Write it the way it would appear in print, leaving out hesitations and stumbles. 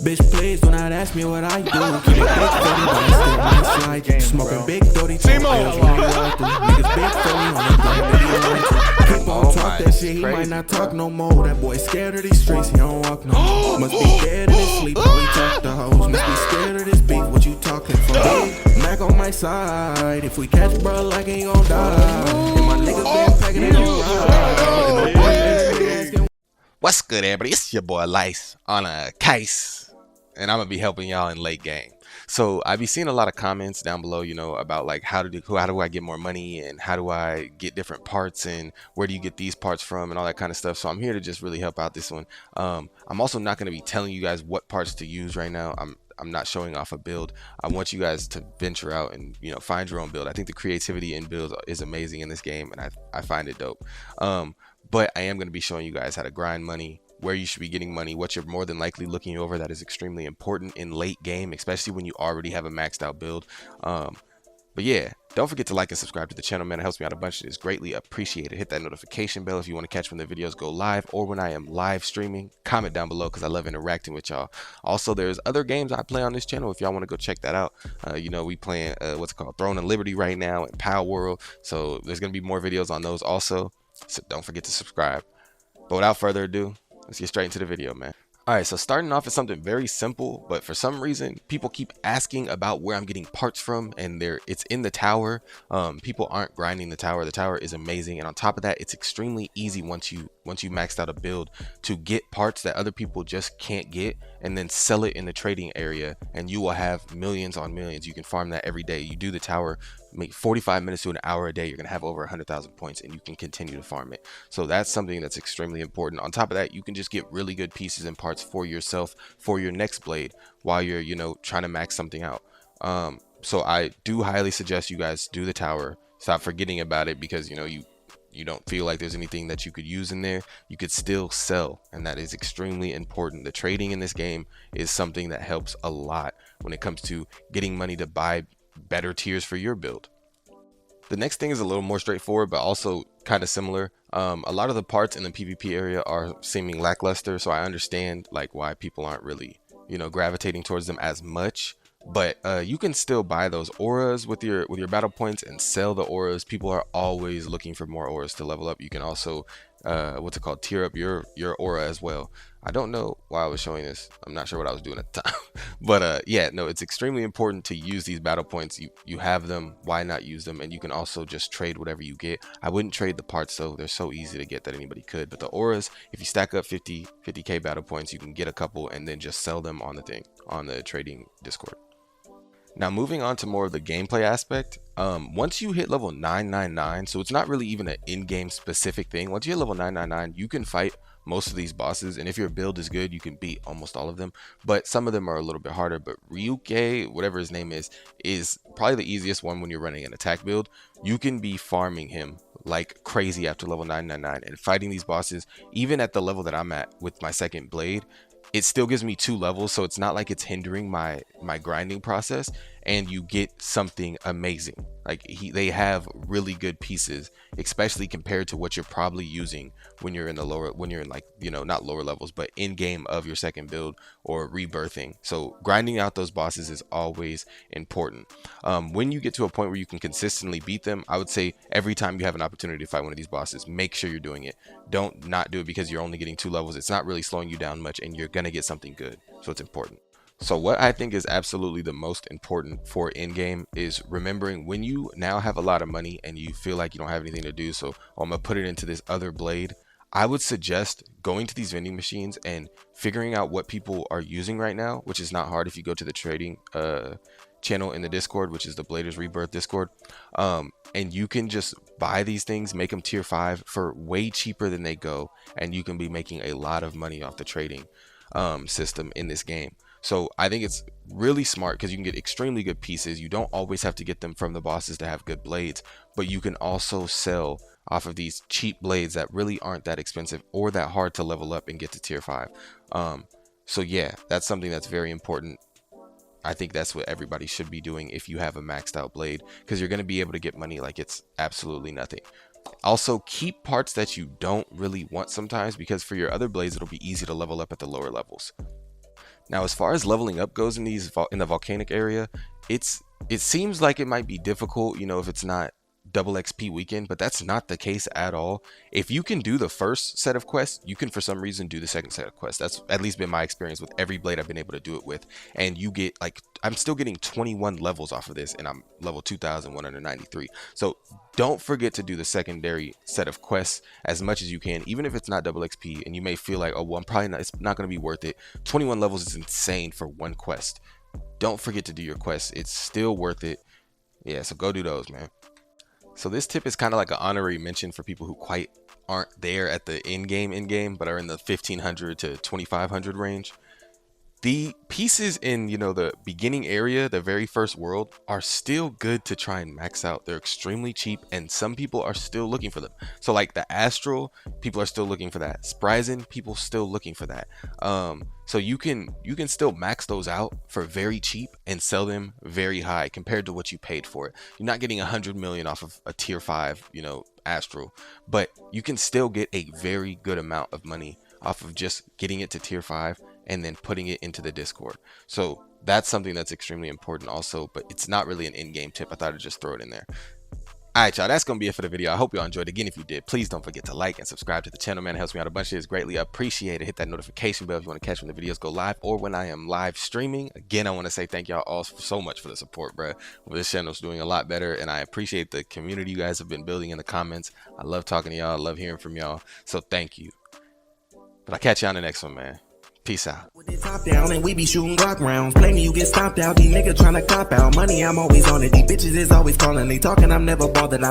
Bitch, please do not ask me what I do. Keep it big 30, but I still might slide. Smoking big 30, niggas big 30 on the block, maybe you like to. Keep on talk that shit, he might not talk no more. That boy scared of these streets, he don't walk no more. Must be dead in his sleep, how he talk to hoes. Must be scared of this beef, what you talking for? Mac on my side, if we catch bro like he gon' die. And my niggas been packing it on ride. What's good, everybody? It's your boy Lice on a case, and I'm gonna be helping y'all in late game. So I be seeing a lot of comments down below, you know, about like how do I get more money and how do I get different parts and where do you get these parts from and all that kind of stuff. So I'm here to just really help out this one. I'm also not going to be telling you guys what parts to use right now. I'm not showing off a build. I want you guys to venture out and, you know, find your own build. I think the creativity in builds is amazing in this game, and I find it dope. But I am going to be showing you guys how to grind money, where you should be getting money, what you're more than likely looking over that is extremely important in late game, especially when you already have a maxed out build. But yeah, don't forget to like and subscribe to the channel, man. It helps me out a bunch. It is greatly appreciated. Hit that notification bell if you want to catch when the videos go live or when I am live streaming. Comment down below because I love interacting with y'all. Also, there's other games I play on this channel if y'all want to go check that out. You know, we playing what's it called, Throne of Liberty right now and Power World. So there's going to be more videos on those also. So don't forget to subscribe. But without further ado, let's get straight into the video, man. Alright, so starting off is something very simple, but for some reason people keep asking about where I'm getting parts from, and it's in the tower. People aren't grinding the tower. The tower is amazing, and on top of that, it's extremely easy once you maxed out a build to get parts that other people just can't get and then sell it in the trading area, and you will have millions on millions. You can farm that every day. You do the tower, make 45 minutes to an hour a day, you're gonna have over 100,000 points, and you can continue to farm it. So that's something that's extremely important. On top of that, you can just get really good pieces and parts for yourself for your next blade while you're, you know, trying to max something out. So I do highly suggest you guys do the tower. Stop forgetting about it because, you know, you don't feel like there's anything that you could use in there. You could still sell, and that is extremely important. The trading in this game is something that helps a lot when it comes to getting money to buy better tiers for your build. The next thing is a little more straightforward, but also kind of similar. A lot of the parts in the PvP area are seeming lackluster, so I understand like why people aren't really, you know, gravitating towards them as much. But you can still buy those auras with your battle points and sell the auras. People are always looking for more auras to level up. You can also what's it called, tier up your aura as well. I don't know why I was showing this. I'm not sure what I was doing at the time. But yeah, no, it's extremely important to use these battle points. You have them, why not use them? And you can also just trade whatever you get. I wouldn't trade the parts though. They're so easy to get that anybody could. But the auras, if you stack up 50k battle points, you can get a couple and then just sell them on the trading Discord. Now moving on to more of the gameplay aspect, once you hit level 999, so it's not really even an in-game specific thing. Once you hit level 999, you can fight most of these bosses, and if your build is good, you can beat almost all of them. But some of them are a little bit harder. But Ryuke, whatever his name is probably the easiest one when you're running an attack build. You can be farming him like crazy after level 999 and fighting these bosses. Even at the level that I'm at with my second blade, it still gives me 2 levels, so it's not like it's hindering my grinding process, and you get something amazing. Like they have really good pieces, especially compared to what you're probably using when you're in like, you know, not lower levels, but in game of your second build or rebirthing. So grinding out those bosses is always important. When you get to a point where you can consistently beat them, I would say every time you have an opportunity to fight one of these bosses, make sure you're doing it. Don't not do it because you're only getting 2 levels. It's not really slowing you down much, and you're gonna get something good. So it's important. So what I think is absolutely the most important for in-game is remembering when you now have a lot of money and you feel like you don't have anything to do, so I'm gonna put it into this other blade. I would suggest going to these vending machines and figuring out what people are using right now, which is not hard if you go to the trading channel in the Discord, which is the Bladers Rebirth Discord, and you can just buy these things, make them tier 5 for way cheaper than they go, and you can be making a lot of money off the trading system in this game. So I think it's really smart because you can get extremely good pieces. You don't always have to get them from the bosses to have good blades, but you can also sell off of these cheap blades that really aren't that expensive or that hard to level up and get to tier 5. So yeah, that's something that's very important. I think that's what everybody should be doing if you have a maxed out blade, because you're going to be able to get money like it's absolutely nothing. Also, keep parts that you don't really want sometimes, because for your other blades, it'll be easy to level up at the lower levels. Now, as far as leveling up goes in in the volcanic area, it seems like it might be difficult, you know, if it's not double XP weekend, but that's not the case at all. If you can do the first set of quests, you can for some reason do the second set of quests. That's at least been my experience with every blade I've been able to do it with. And you get like, I'm still getting 21 levels off of this, and I'm level 2193. So don't forget to do the secondary set of quests as much as you can, even if it's not double XP and you may feel like, oh well, it's not going to be worth it. 21 levels is insane for one quest. Don't forget to do your quests. It's still worth it. Yeah, so go do those, man. So this tip is kind of like an honorary mention for people who quite aren't there at the in-game, but are in the 1500 to 2500 range. The pieces in, you know, the beginning area, the very first world, are still good to try and max out. They're extremely cheap, and some people are still looking for them. So like the Astral, people are still looking for that. Spryzen, people still looking for that. So you can still max those out for very cheap and sell them very high compared to what you paid for it. You're not getting 100 million off of a tier 5, you know, Astral, but you can still get a very good amount of money off of just getting it to tier 5 and then putting it into the Discord. So that's something that's extremely important also, but it's not really an in-game tip. I thought I'd just throw it in there. Alright, y'all, that's gonna be it for the video. I hope y'all enjoyed. Again, if you did, please don't forget to like and subscribe to the channel, man. It helps me out a bunch. It is greatly appreciated. Hit that notification bell if you want to catch when the videos go live or when I am live streaming. Again, I want to say thank y'all all so much for the support, bro. This channel's doing a lot better, and I appreciate the community you guys have been building in the comments. I love talking to y'all. I love hearing from y'all. So thank you. But I'll catch y'all in the next one, man. Peace out. With the top down and we be shooting rock rounds. Play me, you get stomped out. These niggas tryna cop out. Money, I'm always on it. These bitches is always calling. They talking, I'm never bothered.